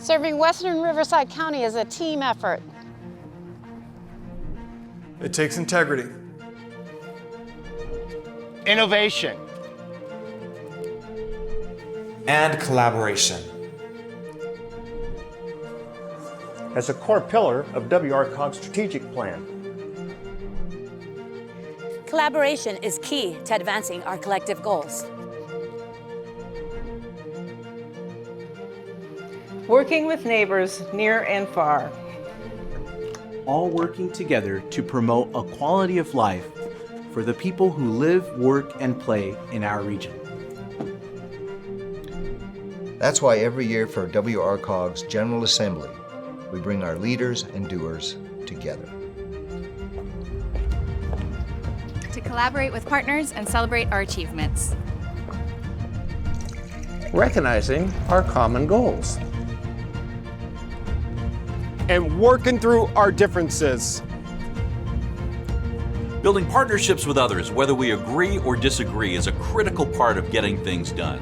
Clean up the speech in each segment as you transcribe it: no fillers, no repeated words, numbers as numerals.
Serving Western Riverside County is a team effort. It takes integrity, innovation, and collaboration. As a core pillar of WRCOG's strategic plan. Collaboration is key to advancing our collective goals. Working with neighbors near and far. All working together to promote a quality of life for the people who live, work, and play in our region. That's why every year for WRCOG's General Assembly, we bring our leaders and doers together. To collaborate with partners and celebrate our achievements. Recognizing our common goals. and working through our differences. Building partnerships with others, whether we agree or disagree, is a critical part of getting things done.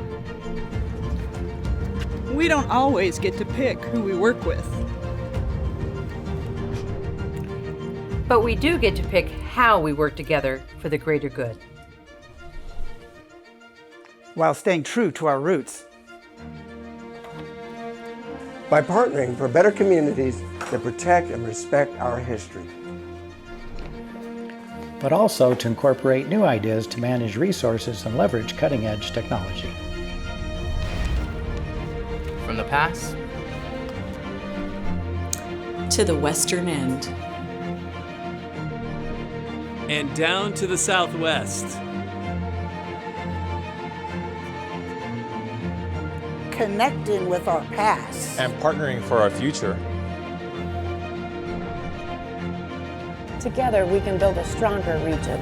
We don't always get to pick who we work with. But we do get to pick how we work together for the greater good. While staying true to our roots. By partnering for better communities that protect and respect our history. But also to incorporate new ideas to manage resources and leverage cutting-edge technology. From the past to the western end. And down to the southwest. Connecting with our past. And partnering for our future. Together we can build a stronger region.